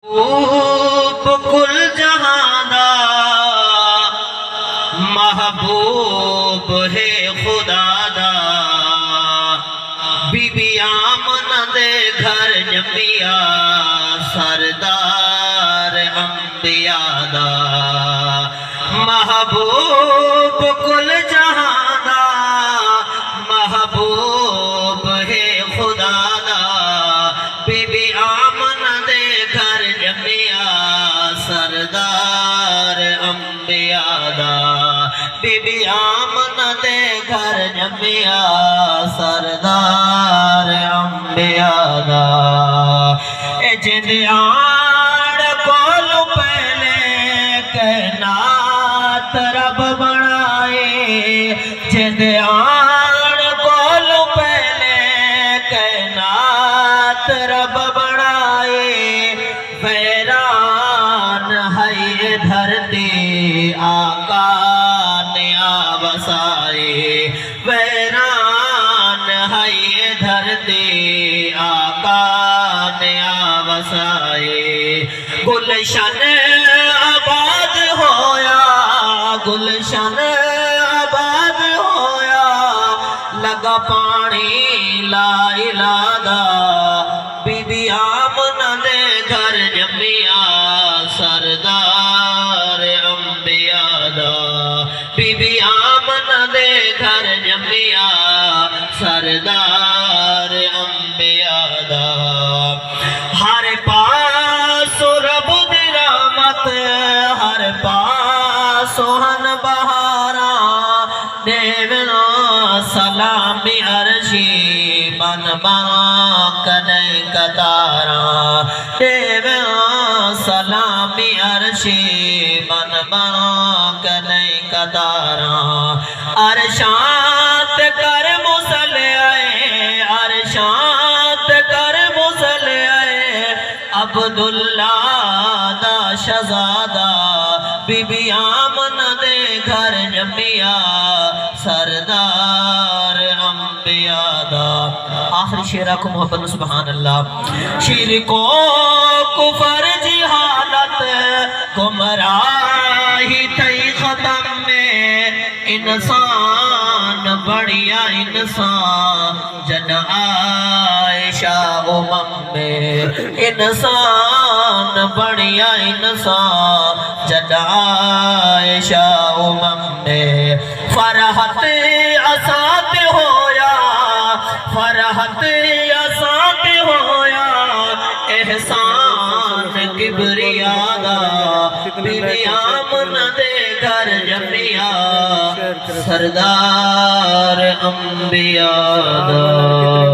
کل جہاں دا محبوب ہے خدا دا، بی بی آمنہ دے گھر جمیا سردار انبیاء دا، محبوب کل جہاں دا محبوب ہے خدا دا، بی بی آمنہ دے گھر جمیا سردار انبیاء دا، بی بی آمنہ دے گھر جمیا سردار انبیاء دا، اے جند آڑ کولو پہلے کائنات رب بنائے، جند آڑ کولو پہلے کائنات رب بنائے، ویران ہے دھرتی آقا نے آوسائے، ویران ہے دھرتی آقا نے آوسائے، گلشن آباد ہویا، گلشن آباد ہویا، لگا پانی لا الہ دا، بی بی آمنہ دے گھر جمیا سردار انبیاء دا، بی بی آمنہ دے گھر جمیا سردار انبیاء دا، ہر پاس رب دی رحمت، ہر پاس ہن بہاراں، دیونا سلامی عرشی بن کنے قطاراں، دیونا سلامی عرشی بن کنے قطاراں، عرشات کر مسلعے، عرشات کر مسلعے، عبداللہ دا شہزادہ، بی بی آمنہ دے گھر جمیا سردار انبیاء دا۔ آخری شعرہ کو محبت سبحان اللہ، شرک و کفر جہالت گمراہی تئی ختم میں، انسان بڑھیا انسان جن عائشہ امم میں، انسان بڑھیا انسان جن عائشہ امم میں، فرحت اسات ہویا، فرحت اسات ہویا، احسان کبریاء دا، بی بی آمنہ دے گھر جمیا سردار انبیاء دا۔